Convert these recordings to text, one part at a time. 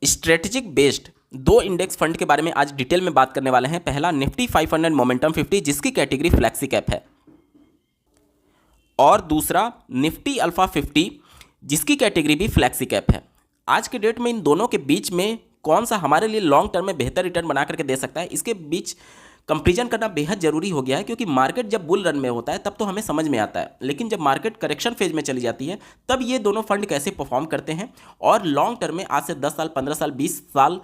Strategic based दो index fund के बारे में आज डिटेल में बात करने वाले हैं। पहला निफ्टी 500 मोमेंटम 50 जिसकी कैटेगरी फ्लैक्सी कैप है, और दूसरा निफ्टी अल्फा 50 जिसकी कैटेगरी भी फ्लैक्सी कैप है। आज के डेट में इन दोनों के बीच में कौन सा हमारे लिए लॉन्ग टर्म में बेहतर रिटर्न बना करके दे सकता है, इसके बीच कंपैरिजन करना बेहद जरूरी हो गया है। क्योंकि मार्केट जब बुल रन में होता है तब तो हमें समझ में आता है, लेकिन जब मार्केट करेक्शन फेज में चली जाती है तब ये दोनों फंड कैसे परफॉर्म करते हैं। और लॉन्ग टर्म में आज से 10 साल 15 साल 20 साल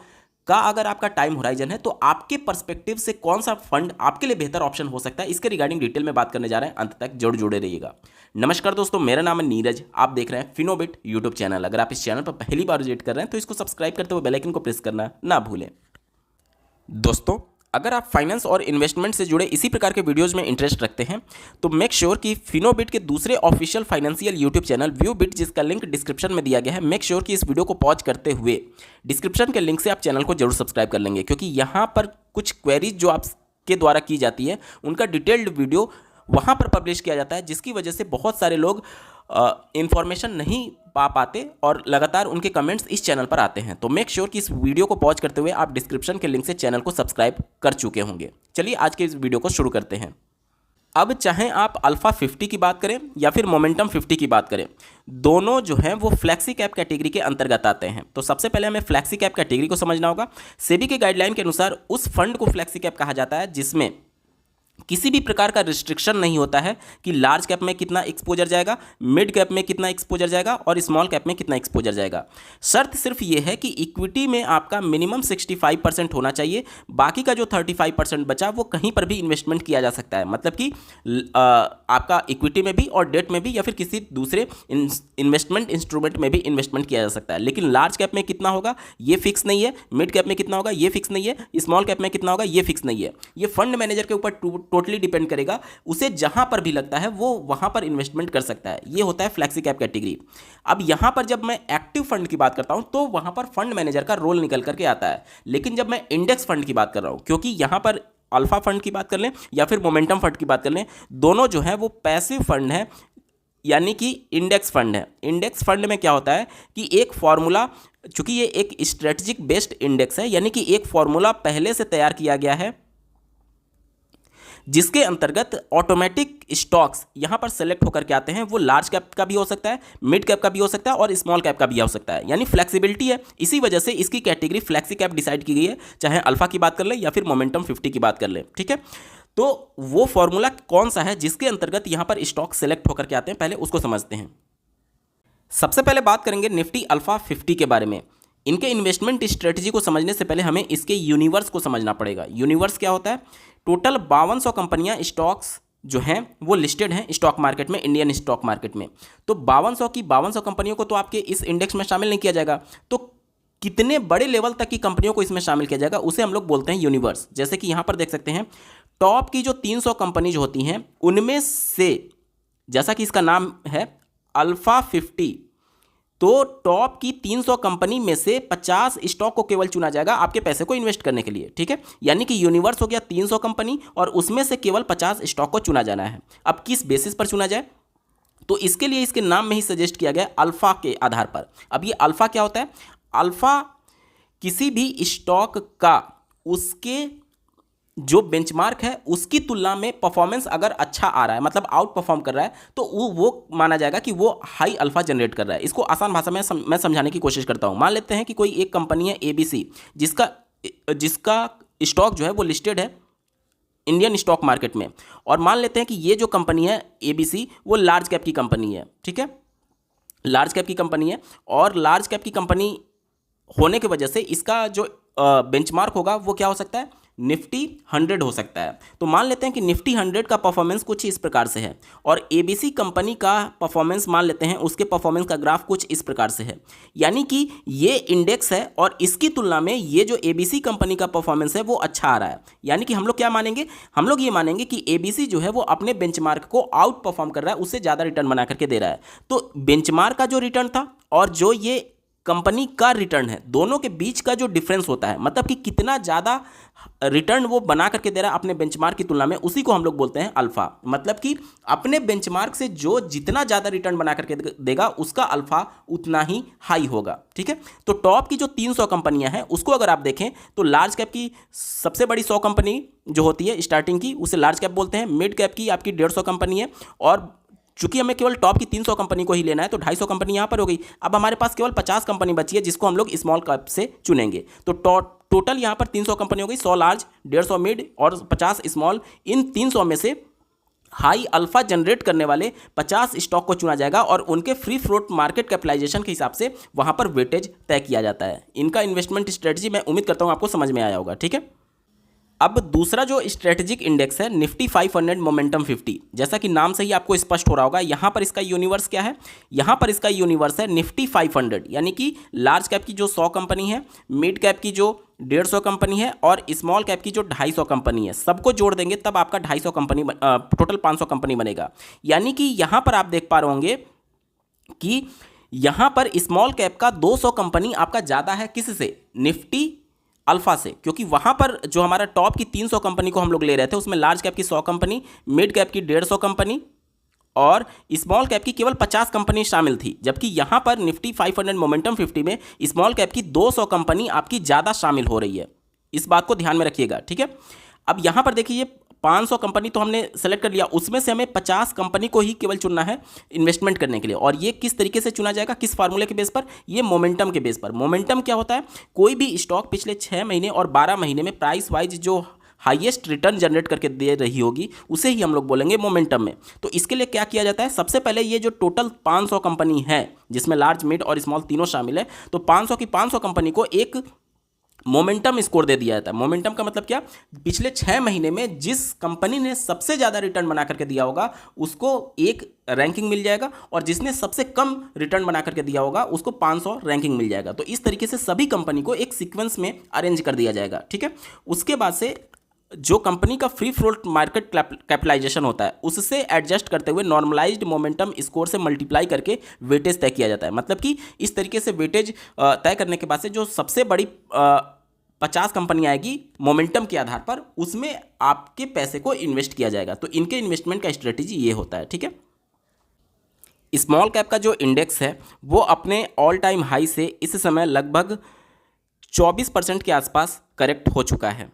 का अगर आपका टाइम होराइजन है तो आपके पर्सपेक्टिव से कौन सा फंड आपके लिए बेहतर ऑप्शन हो सकता है, इसके रिगार्डिंग डिटेल में बात करने जा रहे हैं। अंत तक जुड़े रहिएगा। नमस्कार दोस्तों, मेरा नाम है नीरज, आप देख रहे हैं फिनोबिट यूट्यूब चैनल। अगर आप इस चैनल पर पहली बार विजिट कर रहे हैं तो इसको सब्सक्राइब करते हुए बेल आइकन को प्रेस करना ना भूलें। दोस्तों, अगर आप फाइनेंस और इन्वेस्टमेंट से जुड़े इसी प्रकार के वीडियोस में इंटरेस्ट रखते हैं तो मेक श्योर कि फिनोबिट के दूसरे ऑफिशियल फाइनेंशियल यूट्यूब चैनल व्यूबिट, जिसका लिंक डिस्क्रिप्शन में दिया गया है, मेक श्योर कि इस वीडियो को पॉज करते हुए डिस्क्रिप्शन के लिंक से आप चैनल को जरूर सब्सक्राइब कर लेंगे। क्योंकि यहाँ पर कुछ क्वेरीज जो आपके द्वारा की जाती है उनका डिटेल्ड वीडियो वहाँ पर पब्लिश किया जाता है, जिसकी वजह से बहुत सारे लोग इन्फॉर्मेशन नहीं पा पाते और लगातार उनके कमेंट्स इस चैनल पर आते हैं। तो मेक श्योर कि इस वीडियो को पॉज करते हुए आप डिस्क्रिप्शन के लिंक से चैनल को सब्सक्राइब कर चुके होंगे। चलिए आज के इस वीडियो को शुरू करते हैं। अब चाहे आप अल्फा 50 की बात करें या फिर मोमेंटम 50 की बात करें, दोनों जो हैं वो फ्लैक्सी कैप कैटेगरी के अंतर्गत आते हैं। तो सबसे पहले हमें फ्लैक्सी कैप कैटेगरी को समझना होगा। सेबी के गाइडलाइन के अनुसार उस फंड को फ्लैक्सी कैप कहा जाता है जिसमें किसी भी प्रकार का रिस्ट्रिक्शन नहीं होता है कि लार्ज कैप में कितना एक्सपोजर जाएगा, मिड कैप में कितना एक्सपोजर जाएगा और स्मॉल कैप में कितना एक्सपोजर जाएगा। शर्त सिर्फ ये है कि इक्विटी में आपका मिनिमम 65% होना चाहिए, बाकी का जो 35% बचा वो कहीं पर भी इन्वेस्टमेंट किया जा सकता है। मतलब कि आपका इक्विटी में भी और डेट में भी या फिर किसी दूसरे इन्वेस्टमेंट इंस्ट्रूमेंट में भी इन्वेस्टमेंट किया जा सकता है। लेकिन लार्ज कैप में कितना होगा ये फिक्स नहीं है, मिड कैप में कितना होगा ये फिक्स नहीं है, स्मॉल कैप में कितना होगा ये फिक्स नहीं है। ये फंड मैनेजर के ऊपर टोटली डिपेंड करेगा, उसे जहां पर भी लगता है वो वहां पर इन्वेस्टमेंट कर सकता है। ये होता है फ्लैक्सी कैप कैटेगरी। अब यहां पर जब मैं एक्टिव फंड की बात करता हूं तो वहां पर फंड मैनेजर का रोल निकल करके आता है। लेकिन जब मैं इंडेक्स फंड की बात कर रहा हूं, क्योंकि यहां पर अल्फा फंड की बात कर लें या फिर मोमेंटम फंड की बात कर लें, दोनों जो है वो पैसिव फंड है, यानी कि इंडेक्स फंड है। इंडेक्स फंड में क्या होता है कि एक फॉर्मूला, चूंकि ये एक स्ट्रेटेजिक बेस्ड इंडेक्स है, यानी कि एक फॉर्मूला पहले से तैयार किया गया है जिसके अंतर्गत ऑटोमेटिक स्टॉक्स यहां पर सेलेक्ट होकर के आते हैं। वो लार्ज कैप का भी हो सकता है, मिड कैप का भी हो सकता है और स्मॉल कैप का भी हो सकता है, यानी फ्लेक्सिबिलिटी है। इसी वजह से इसकी कैटेगरी फ्लेक्सी कैप डिसाइड की गई है, चाहे अल्फा की बात कर ले या फिर मोमेंटम 50 की बात कर ले। ठीक है, तो वो फॉर्मूला कौन सा है जिसके अंतर्गत यहां पर स्टॉक सेलेक्ट होकर के आते हैं, पहले उसको समझते हैं। सबसे पहले बात करेंगे निफ्टी अल्फा 50 के बारे में। इनके इन्वेस्टमेंट स्ट्रेटजी को समझने से पहले हमें इसके यूनिवर्स को समझना पड़ेगा। यूनिवर्स क्या होता है? टोटल 5200 कंपनियां स्टॉक्स जो हैं वो लिस्टेड हैं स्टॉक मार्केट में, इंडियन स्टॉक मार्केट में। तो 5200 कंपनियों को तो आपके इस इंडेक्स में शामिल नहीं किया जाएगा, तो कितने बड़े लेवल तक की कंपनियों को इसमें शामिल किया जाएगा उसे हम लोग बोलते हैं यूनिवर्स। जैसे कि यहाँ पर देख सकते हैं टॉप की जो 300 कंपनीज होती हैं उनमें से, जैसा कि इसका नाम है अल्फा 50, तो टॉप की 300 कंपनी में से 50 स्टॉक को केवल चुना जाएगा आपके पैसे को इन्वेस्ट करने के लिए। ठीक है, यानी कि यूनिवर्स हो गया 300 कंपनी और उसमें से केवल 50 स्टॉक को चुना जाना है। अब किस बेसिस पर चुना जाए, तो इसके लिए इसके नाम में ही सजेस्ट किया गया अल्फा के आधार पर। अब ये अल्फा क्या होता है? अल्फा किसी भी स्टॉक का उसके जो बेंचमार्क है उसकी तुलना में परफॉर्मेंस अगर अच्छा आ रहा है, मतलब आउट परफॉर्म कर रहा है, तो वो माना जाएगा कि वो हाई अल्फा जनरेट कर रहा है। इसको आसान भाषा में मैं समझाने की कोशिश करता हूं। मान लेते हैं कि कोई एक कंपनी है एबीसी, जिसका स्टॉक जो है वो लिस्टेड है इंडियन स्टॉक मार्केट में, और मान लेते हैं कि ये जो कंपनी है एबीसी वो लार्ज कैप की कंपनी है। ठीक है, लार्ज कैप की कंपनी है और लार्ज कैप की कंपनी होने की वजह से इसका जो बेंचमार्क होगा वो क्या हो सकता है? निफ्टी 100 हो सकता है। तो मान लेते हैं कि निफ्टी 100 का परफॉर्मेंस कुछ इस प्रकार से है और एबीसी कंपनी का परफॉर्मेंस मान लेते हैं उसके परफॉर्मेंस का ग्राफ कुछ इस प्रकार से है। यानी कि ये इंडेक्स है और इसकी तुलना में ये जो एबीसी कंपनी का परफॉर्मेंस है वो अच्छा आ रहा है। यानी कि हम लोग क्या मानेंगे? हम लोग ये मानेंगे कि एबीसी जो है वो अपने बेंचमार्क को आउट परफॉर्म कर रहा है, उससे ज़्यादा रिटर्न बना करके दे रहा है। तो बेंचमार्क का जो रिटर्न था और जो ये कंपनी का रिटर्न है, दोनों के बीच का जो डिफरेंस होता है, मतलब कि कितना ज़्यादा रिटर्न वो बना करके दे रहा है अपने बेंचमार्क की तुलना में, उसी को हम लोग बोलते हैं अल्फा। मतलब कि अपने बेंचमार्क से जो जितना ज़्यादा रिटर्न बना करके देगा उसका अल्फा उतना ही हाई होगा। ठीक है, तो टॉप की जो 300 कंपनियां हैं उसको अगर आप देखें तो लार्ज कैप की सबसे बड़ी 100 कंपनी जो होती है स्टार्टिंग की, उसे लार्ज कैप बोलते हैं। मिड कैप की आपकी 150 कंपनी है, और चूंकि हमें केवल टॉप की 300 कंपनी को ही लेना है तो 250 कंपनी यहाँ पर हो गई। अब हमारे पास केवल 50 कंपनी बची है जिसको हम लोग स्मॉल कैप से चुनेंगे। तो टोटल यहाँ पर 300 कंपनी हो गई, 100 लार्ज, 150 मिड और 50 स्मॉल। इन 300 में से हाई अल्फा जनरेट करने वाले 50 स्टॉक को चुना जाएगा और उनके फ्री फ्लोट मार्केट कैपिटलाइजेशन के हिसाब से वहाँ पर वेटेज तय किया जाता है। इनका इन्वेस्टमेंट स्ट्रेटजी मैं उम्मीद करता हूँ आपको समझ में आया होगा। ठीक है, अब दूसरा जो स्ट्रेटेजिक इंडेक्स है निफ्टी 500 मोमेंटम 50, जैसा कि नाम से ही आपको स्पष्ट हो रहा होगा, यहाँ पर इसका यूनिवर्स क्या है? यहाँ पर इसका यूनिवर्स है निफ्टी 500, यानी कि लार्ज कैप की जो 100 कंपनी है, मिड कैप की जो 150 कंपनी है और स्मॉल कैप की जो 250 कंपनी है, सबको जोड़ देंगे तब आपका 250 कंपनी टोटल 500 कंपनी बनेगा। यानी कि यहाँ पर आप देख पा रहे होंगे कि यहाँ पर स्मॉल कैप का 200 कंपनी आपका ज़्यादा है, किससे? निफ्टी अल्फा से, क्योंकि वहां पर जो हमारा टॉप की 300 कंपनी को हम लोग ले रहे थे उसमें लार्ज कैप की 100 कंपनी, मिड कैप की 150 कंपनी और स्मॉल कैप की केवल 50 कंपनी शामिल थी, जबकि यहां पर निफ्टी 500 मोमेंटम 50 में स्मॉल कैप की 200 कंपनी आपकी ज़्यादा शामिल हो रही है। इस बात को ध्यान में रखिएगा। ठीक है, अब यहां पर देखिए 500 कंपनी तो हमने सेलेक्ट कर लिया, उसमें से हमें 50 कंपनी को ही केवल चुनना है इन्वेस्टमेंट करने के लिए। और ये किस तरीके से चुना जाएगा, किस फार्मूले के बेस पर? ये मोमेंटम के बेस पर। मोमेंटम क्या होता है? कोई भी स्टॉक पिछले 6 महीने और 12 महीने में प्राइस वाइज जो हाईएस्ट रिटर्न जनरेट करके दे रही होगी उसे ही हम लोग बोलेंगे मोमेंटम में। तो इसके लिए क्या किया जाता है? सबसे पहले ये जो टोटल 500 कंपनी है जिसमें लार्ज, मिड और स्मॉल तीनों शामिल है, तो 500 की 500 कंपनी को एक मोमेंटम स्कोर दे दिया जाता है। मोमेंटम का मतलब क्या? पिछले 6 महीने में जिस कंपनी ने सबसे ज़्यादा रिटर्न बना करके दिया होगा उसको एक रैंकिंग मिल जाएगा, और जिसने सबसे कम रिटर्न बना करके दिया होगा उसको 500 रैंकिंग मिल जाएगा। तो इस तरीके से सभी कंपनी को एक सीक्वेंस में अरेंज कर दिया जाएगा। ठीक है, उसके बाद से जो कंपनी का फ्री फ्लोट मार्केट कैपिटलाइजेशन होता है उससे एडजस्ट करते हुए नॉर्मलाइज्ड मोमेंटम स्कोर से मल्टीप्लाई करके वेटेज तय किया जाता है। मतलब कि इस तरीके से वेटेज तय करने के बाद से जो सबसे बड़ी 50 कंपनी आएगी मोमेंटम के आधार पर, उसमें आपके पैसे को इन्वेस्ट किया जाएगा। तो इनके इन्वेस्टमेंट का स्ट्रेटेजी ये होता है। ठीक है, स्मॉल कैप का जो इंडेक्स है वो अपने ऑल टाइम हाई से इस समय लगभग 24% के आसपास करेक्ट हो चुका है।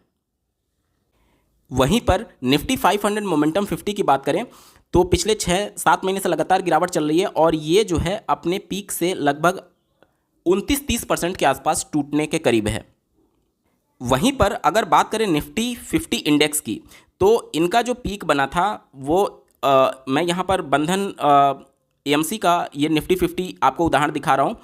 वहीं पर निफ्टी 500 मोमेंटम 50 की बात करें तो पिछले 6-7 महीने से लगातार गिरावट चल रही है और ये जो है अपने पीक से लगभग 29-30% के आसपास टूटने के करीब है। वहीं पर अगर बात करें निफ्टी 50 इंडेक्स की तो इनका जो पीक बना था वो मैं यहाँ पर बंधन एएमसी का ये निफ्टी 50 आपको उदाहरण दिखा रहा हूँ।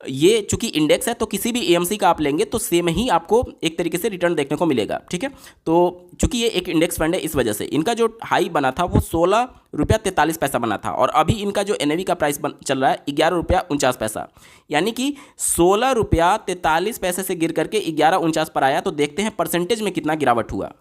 ये चूंकि इंडेक्स है तो किसी भी एएमसी का आप लेंगे तो सेम ही आपको एक तरीके से रिटर्न देखने को मिलेगा। ठीक है, तो चूंकि ये एक इंडेक्स फंड है इस वजह से इनका जो हाई बना था वो 16 रुपया 43 पैसा बना था, और अभी इनका जो एनएवी का प्राइस चल रहा है 11 रुपया 49 पैसा, यानी कि 16 रुपया 43 पैसे से गिर करके 11.49 पर आया। तो देखते हैं परसेंटेज में कितना गिरावट हुआ।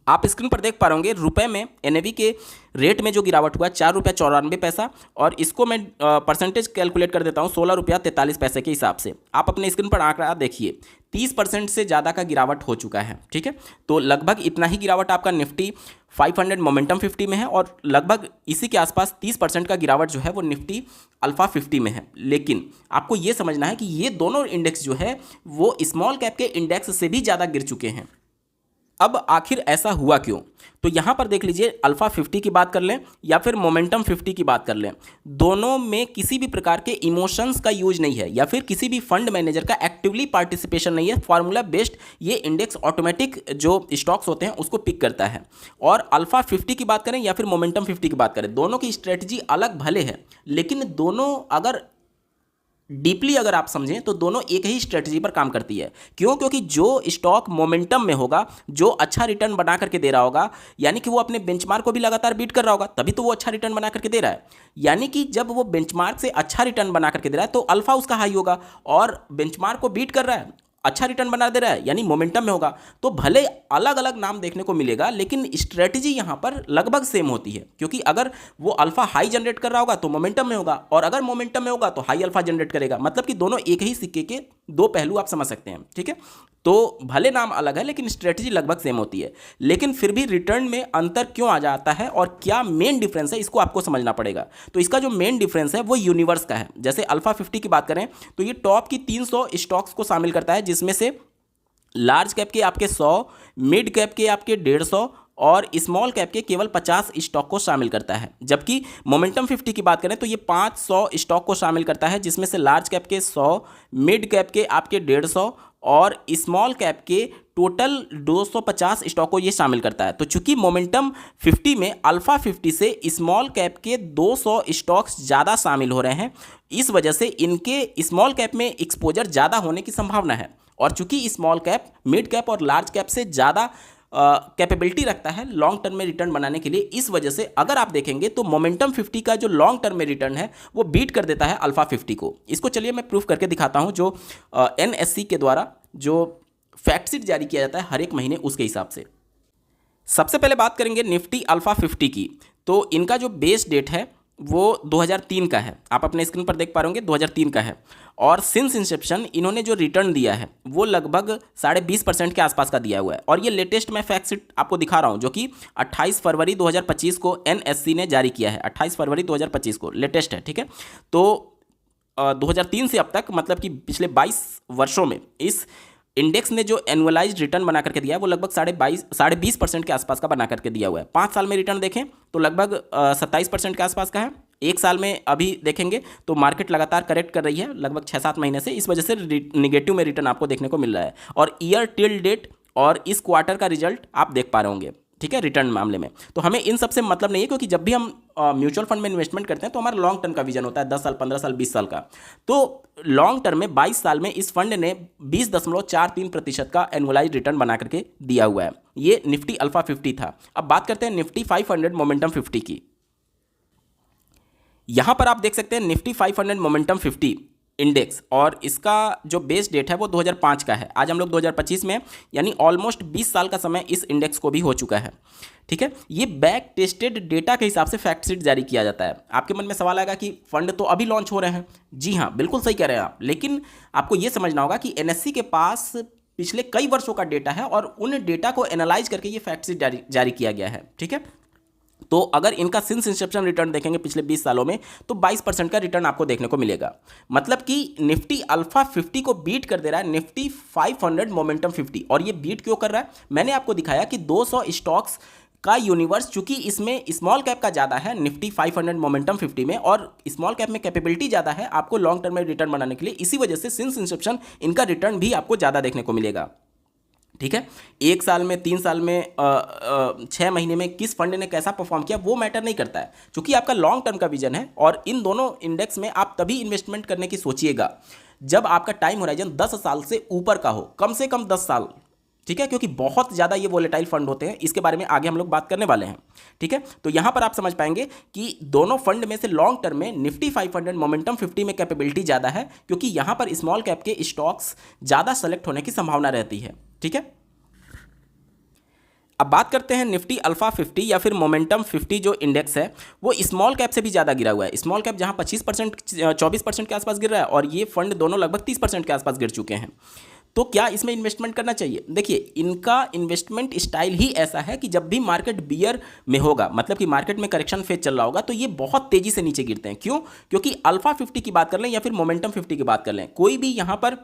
आप स्क्रीन पर देख पा रहे होंगे रुपए में एनएवी के रेट में जो गिरावट हुआ 4 रुपया 94 पैसा, और इसको मैं परसेंटेज कैलकुलेट कर देता हूँ 16 रुपया 43 पैसे के हिसाब से। आप अपने स्क्रीन पर आंकड़ा देखिए 30% से ज़्यादा का गिरावट हो चुका है। ठीक है, तो लगभग इतना ही गिरावट आपका निफ्टी 500 मोमेंटम 50 में है, और लगभग इसी के आसपास 30% का गिरावट जो है वो निफ्टी अल्फा 50 में है। लेकिन आपको ये समझना है कि ये दोनों इंडेक्स जो है वो स्मॉल कैप के इंडेक्स से भी ज़्यादा गिर चुके हैं। अब आखिर ऐसा हुआ क्यों? तो यहाँ पर देख लीजिए, अल्फा 50 की बात कर लें या फिर मोमेंटम 50 की बात कर लें, दोनों में किसी भी प्रकार के इमोशंस का यूज नहीं है या फिर किसी भी फंड मैनेजर का एक्टिवली पार्टिसिपेशन नहीं है। फार्मूला बेस्ड ये इंडेक्स ऑटोमेटिक जो स्टॉक्स होते हैं उसको पिक करता है। और अल्फा 50 की बात करें या फिर मोमेंटम 50 की बात करें, दोनों की स्ट्रेटजी अलग भले है, लेकिन दोनों अगर डीपली अगर आप समझें तो दोनों एक ही स्ट्रेटजी पर काम करती है। क्यों? क्योंकि जो स्टॉक मोमेंटम में होगा, जो अच्छा रिटर्न बना करके दे रहा होगा, यानी कि वो अपने बेंचमार्क को भी लगातार बीट कर रहा होगा, तभी तो वो अच्छा रिटर्न बना करके दे रहा है। यानी कि जब वो बेंचमार्क से अच्छा रिटर्न बना करके दे रहा है तो अल्फा उसका हाई होगा, और बेंचमार्क को बीट कर रहा है अच्छा रिटर्न बना दे रहा है यानी मोमेंटम में होगा, तो भले अलग अलग नाम देखने को मिलेगा लेकिन स्ट्रेटजी यहाँ पर लगभग सेम होती है, क्योंकि अगर वो अल्फा हाई जनरेट कर रहा होगा तो मोमेंटम में होगा, और अगर मोमेंटम में होगा तो हाई अल्फा जनरेट करेगा। मतलब कि दोनों एक ही सिक्के के दो पहलू आप समझ सकते हैं, ठीक है। तो भले नाम अलग है लेकिन स्ट्रेटजी लगभग सेम होती है, लेकिन फिर भी रिटर्न में अंतर क्यों आ जाता है और क्या मेन डिफरेंस है इसको आपको समझना पड़ेगा। तो इसका जो मेन डिफरेंस है वो यूनिवर्स का है। जैसे अल्फा 50 की बात करें तो ये टॉप की 300 स्टॉक्स को शामिल करता है, जिसमें से लार्ज कैप के आपके 100, मिड कैप के आपके 150 और स्मॉल कैप के केवल 50 स्टॉक को शामिल करता है। जबकि मोमेंटम 50 की बात करें तो ये 500 स्टॉक को शामिल करता है, जिसमें से लार्ज कैप के 100, मिड कैप के आपके 150 और स्मॉल कैप के टोटल 250 स्टॉक को ये शामिल करता है। तो चूंकि मोमेंटम 50 में अल्फा 50 से स्मॉल कैप के 200 स्टॉक्स ज़्यादा शामिल हो रहे हैं, इस वजह से इनके स्मॉल कैप में एक्सपोजर ज़्यादा होने की संभावना है। और चूंकि स्मॉल कैप मिड कैप और लार्ज कैप से ज़्यादा कैपेबिलिटी रखता है लॉन्ग टर्म में रिटर्न बनाने के लिए, इस वजह से अगर आप देखेंगे तो मोमेंटम 50 का जो लॉन्ग टर्म में रिटर्न है वो बीट कर देता है अल्फा 50 को। इसको चलिए मैं प्रूफ करके दिखाता हूं, जो NSE के द्वारा जो फैक्ट शीट जारी किया जाता है हर एक महीने उसके हिसाब से। सबसे पहले बात करेंगे निफ्टी अल्फा 50 की। तो इनका जो बेस डेट है वो 2003 का है, आप अपने स्क्रीन पर देख पा रहे होंगे 2003 का है। और सिंस इंसेप्शन इन्होंने जो रिटर्न दिया है वो लगभग 20.5% के आसपास का दिया हुआ है। और ये लेटेस्ट मैं फैक्ट शीट आपको दिखा रहा हूँ, जो कि 28 फरवरी 2025 को NSE ने जारी किया है। 28 फरवरी 2025 को लेटेस्ट है, ठीक है। तो 2003 से अब तक, मतलब कि पिछले 22 वर्षों में इस इंडेक्स ने जो एनुअलाइज्ड रिटर्न बना करके दिया है वो लगभग 20% के आसपास का बना करके दिया हुआ है। 5 साल में रिटर्न देखें तो लगभग 27% के आसपास का है। एक साल में अभी देखेंगे तो मार्केट लगातार करेक्ट कर रही है लगभग 6-7 महीने से, इस वजह से निगेटिव में रिटर्न आपको देखने को मिल रहा है। और ईयर टिल डेट और इस क्वार्टर का रिजल्ट आप देख पा रहे होंगे, ठीक है, रिटर्न मामले में। तो हमें इन सबसे मतलब नहीं है, क्योंकि जब भी हम म्यूचुअल फंड में इन्वेस्टमेंट करते हैं तो हमारा लॉन्ग टर्म का विजन होता है 10 साल, 15 साल, 20 साल का। तो लॉन्ग टर्म में 22 साल में इस फंड ने 20.43% का एनुअलाइज रिटर्न बना करके दिया हुआ है। ये निफ्टी अल्फा 50 था। अब बात करते हैं निफ्टी 500 मोमेंटम 50 की। यहां पर आप देख सकते हैं निफ्टी 500 मोमेंटम 50 इंडेक्स, और इसका जो बेस डेट है वो 2005 का है। आज हम लोग 2025 में, यानी ऑलमोस्ट 20 साल का समय इस इंडेक्स को भी हो चुका है, ठीक है। ये बैक टेस्टेड डेटा के हिसाब से फैक्ट शीट जारी किया जाता है। आपके मन में सवाल आएगा कि फंड तो अभी लॉन्च हो रहे हैं। जी हाँ, बिल्कुल सही कह रहे हैं आप, लेकिन आपको ये समझना होगा कि NSE के पास पिछले कई वर्षों का डेटा है और उन डेटा को एनालाइज करके ये फैक्ट शीट जारी किया गया है, ठीक है। तो अगर इनका सिंस इंसेप्शन रिटर्न देखेंगे पिछले 20 सालों में तो 22% का रिटर्न आपको देखने को मिलेगा। मतलब कि निफ्टी अल्फा 50 को बीट कर दे रहा है निफ्टी 500 मोमेंटम 50। और ये बीट क्यों कर रहा है, मैंने आपको दिखाया कि 200 स्टॉक्स का यूनिवर्स, चूंकि इसमें स्मॉल कैप का ज़्यादा है निफ्टी 500 मोमेंटम 50 में, और स्मॉल कैप में कैपेबिलिटी ज़्यादा है आपको लॉन्ग टर्म में रिटर्न बनाने के लिए, इसी वजह से सिंस इंसेप्शन इनका रिटर्न भी आपको ज़्यादा देखने को मिलेगा, ठीक है। 1 साल में, 3 साल में, 6 महीने में किस फंड ने कैसा परफॉर्म किया वो मैटर नहीं करता है, क्योंकि आपका लॉन्ग टर्म का विजन है। और इन दोनों इंडेक्स में आप तभी इन्वेस्टमेंट करने की सोचिएगा जब आपका टाइम होराइजन 10 साल से ऊपर का हो, कम से कम 10 साल, ठीक है, क्योंकि बहुत ज़्यादा ये वोलेटाइल फंड होते हैं। इसके बारे में आगे हम लोग बात करने वाले हैं, ठीक है। तो यहाँ पर आप समझ पाएंगे कि दोनों फंड में से लॉन्ग टर्म में निफ्टी 500 मोमेंटम 50 में कैपेबिलिटी ज़्यादा है, क्योंकि यहाँ पर स्मॉल कैप के स्टॉक्स ज़्यादा सेलेक्ट होने की संभावना रहती है, ठीक है। अब बात करते हैं निफ्टी अल्फा 50 या फिर मोमेंटम 50 जो इंडेक्स है वो स्मॉल कैप से भी ज़्यादा गिरा हुआ है। स्मॉल कैप जहां 25%, 24% के आसपास गिर रहा है, और ये फंड दोनों लगभग 30% के आसपास गिर चुके हैं। तो क्या इसमें इन्वेस्टमेंट करना चाहिए? देखिए, इनका इन्वेस्टमेंट स्टाइल ही ऐसा है कि जब भी मार्केट बियर में होगा, मतलब कि मार्केट में करेक्शन फेज चल रहा होगा, तो ये बहुत तेज़ी से नीचे गिरते हैं। क्यों? क्योंकि अल्फा 50 की बात कर लें या फिर मोमेंटम 50 की बात कर लें, कोई भी यहाँ पर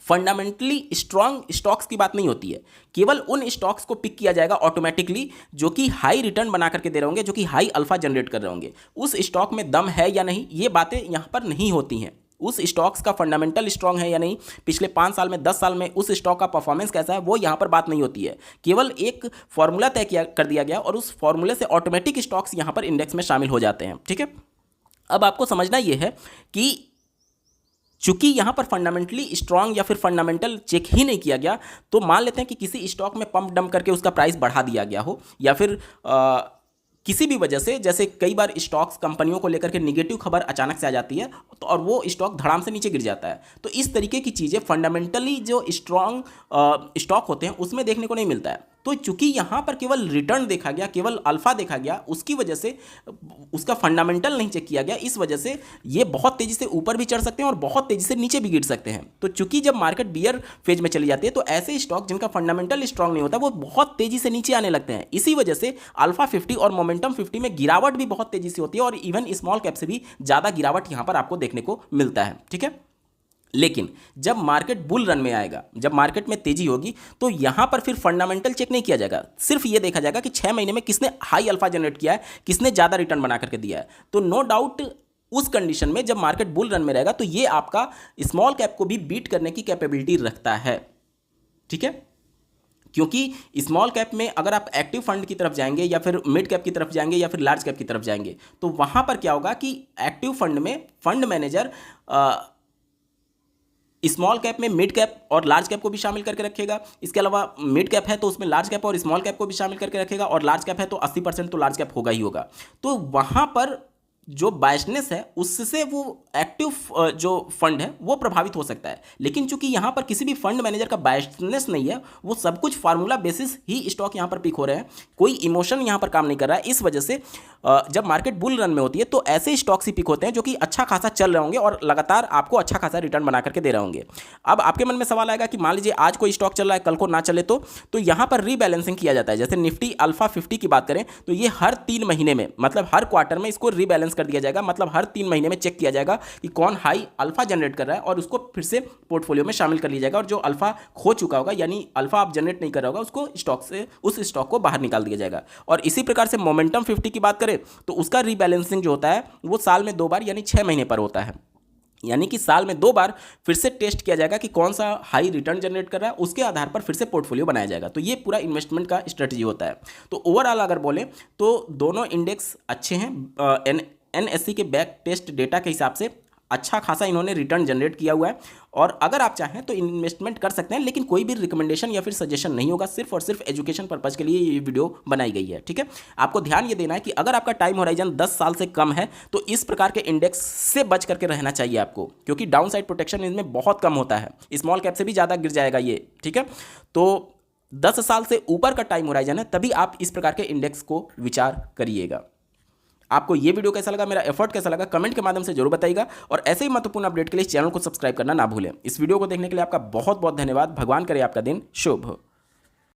फंडामेंटली स्ट्रांग स्टॉक्स की बात नहीं होती है। केवल उन स्टॉक्स को पिक किया जाएगा ऑटोमेटिकली जो कि हाई रिटर्न बना करके दे रहे होंगे, जो कि हाई अल्फा जनरेट कर रहे होंगे। उस स्टॉक में दम है या नहीं, ये बातें यहाँ पर नहीं होती हैं। उस स्टॉक्स का फंडामेंटल स्ट्रांग है या नहीं, पिछले 5 साल में, 10 साल में उस स्टॉक का परफॉर्मेंस कैसा है, वो यहाँ पर बात नहीं होती है। केवल एक फॉर्मूला तय कर दिया गया और उस फॉर्मूले से ऑटोमेटिक स्टॉक्स यहाँ पर इंडेक्स में शामिल हो जाते हैं, ठीक है। अब आपको समझना यह है कि चूंकि यहाँ पर फंडामेंटली स्ट्रांग या फिर फंडामेंटल चेक ही नहीं किया गया, तो मान लेते हैं कि किसी स्टॉक में पंप डंप करके उसका प्राइस बढ़ा दिया गया हो, या फिर किसी भी वजह से, जैसे कई बार स्टॉक्स कंपनियों को लेकर के निगेटिव खबर अचानक से आ जाती है तो और वो स्टॉक धड़ाम से नीचे गिर जाता है, तो इस तरीके की चीज़ें फंडामेंटली जो स्ट्रॉन्ग स्टॉक होते हैं उसमें देखने को नहीं मिलता है। तो चूंकि यहाँ पर केवल रिटर्न देखा गया, केवल अल्फा देखा गया, उसकी वजह से उसका फंडामेंटल नहीं चेक किया गया, इस वजह से ये बहुत तेज़ी से ऊपर भी चढ़ सकते हैं और बहुत तेज़ी से नीचे भी गिर सकते हैं। तो चूंकि जब मार्केट बियर फेज में चली जाती है तो ऐसे स्टॉक जिनका फंडामेंटल स्ट्रांग नहीं होता वो बहुत तेज़ी से नीचे आने लगते हैं। इसी वजह से अल्फा 50 और मोमेंटम 50 में गिरावट भी बहुत तेज़ी से होती है और इवन स्मॉल कैप से भी ज़्यादा गिरावट यहाँ पर आपको देखने को मिलता है। ठीक है, लेकिन जब मार्केट बुल रन में आएगा, जब मार्केट में तेजी होगी, तो यहां पर फिर फंडामेंटल चेक नहीं किया जाएगा, सिर्फ ये देखा जाएगा कि 6 महीने में किसने हाई अल्फा जनरेट किया है, किसने ज़्यादा रिटर्न बना करके दिया है। तो नो डाउट उस कंडीशन में जब मार्केट बुल रन में रहेगा तो ये आपका स्मॉल कैप को भी बीट करने की कैपेबिलिटी रखता है। ठीक है, क्योंकि स्मॉल कैप में अगर आप एक्टिव फंड की तरफ जाएंगे या फिर मिड कैप की तरफ जाएंगे या फिर लार्ज कैप की तरफ जाएंगे तो वहां पर क्या होगा कि एक्टिव फंड में फंड मैनेजर स्मॉल कैप में मिड कैप और लार्ज कैप को भी शामिल करके रखेगा। इसके अलावा मिड कैप है तो उसमें लार्ज कैप और स्मॉल कैप को भी शामिल करके रखेगा, और लार्ज कैप है तो 80% तो लार्ज कैप होगा ही होगा। तो वहाँ पर जो बायसनेस है उससे वो एक्टिव जो फंड है वो प्रभावित हो सकता है। लेकिन चूंकि यहाँ पर किसी भी फंड मैनेजर का बायसनेस नहीं है, वो सब कुछ फार्मूला बेसिस ही स्टॉक यहाँ पर पिक हो रहे हैं, कोई इमोशन यहाँ पर काम नहीं कर रहा है। इस वजह से जब मार्केट बुल रन में होती है तो ऐसे स्टॉक्स ही पिक होते हैं जो कि अच्छा खासा चल रहे होंगे और लगातार आपको अच्छा खासा रिटर्न बना करके दे रहे होंगे। अब आपके मन में सवाल आएगा कि मान लीजिए आज कोई स्टॉक चल रहा है, कल को ना चले तो यहाँ पर रीबैलेंसिंग किया जाता है। जैसे निफ्टी अल्फा 50 की बात करें तो ये हर 3 महीने में, मतलब हर क्वार्टर में इसको रीबैलेंस कर दिया जाएगा, मतलब हर 3 महीने में चेक किया जाएगा कि कौन हाई अल्फा जनरेट कर रहा है और उसको फिर से पोर्टफोलियो में शामिल कर लिया जाएगा, और जो अल्फा खो चुका होगा यानी अल्फा आप जनरेट नहीं कर रहा होगा उसको स्टॉक से, उस स्टॉक को बाहर निकाल दिया जाएगा। और इसी प्रकार से मोमेंटम 50 की बात करें तो उसका रीबैलेंसिंग जो होता है वो साल में 2 बार यानी 6 महीने पर होता है, यानी कि साल में 2 बार फिर से टेस्ट किया जाएगा कि कौन सा हाई रिटर्न जनरेट कर रहा है, उसके आधार पर फिर से पोर्टफोलियो बनाया जाएगा। तो ये पूरा इन्वेस्टमेंट का स्ट्रेटजी होता है। तो ओवरऑल अगर बोलें तो दोनों इंडेक्स अच्छे हैं। NSE के बैक टेस्ट डेटा के हिसाब से अच्छा खासा इन्होंने रिटर्न जनरेट किया हुआ है, और अगर आप चाहें तो इन्वेस्टमेंट कर सकते हैं, लेकिन कोई भी रिकमेंडेशन या फिर सजेशन नहीं होगा, सिर्फ और सिर्फ एजुकेशन पर्पज़ के लिए ये वीडियो बनाई गई है। ठीक है, आपको ध्यान ये देना है कि अगर आपका टाइम होराइजन 10 साल से कम है तो इस प्रकार के इंडेक्स से बच करके रहना चाहिए आपको, क्योंकि डाउन साइड प्रोटेक्शन इनमें बहुत कम होता है, स्मॉल कैप से भी ज़्यादा गिर जाएगा ये। ठीक है, तो 10 साल से ऊपर का टाइम होराइजन है तभी आप इस प्रकार के इंडेक्स को विचार करिएगा। आपको ये वीडियो कैसा लगा, मेरा एफर्ट कैसा लगा, कमेंट के माध्यम से जरूर बताइएगा, और ऐसे ही महत्वपूर्ण अपडेट के लिए इस चैनल को सब्सक्राइब करना ना भूलें। इस वीडियो को देखने के लिए आपका बहुत बहुत धन्यवाद। भगवान करे आपका दिन शुभ हो।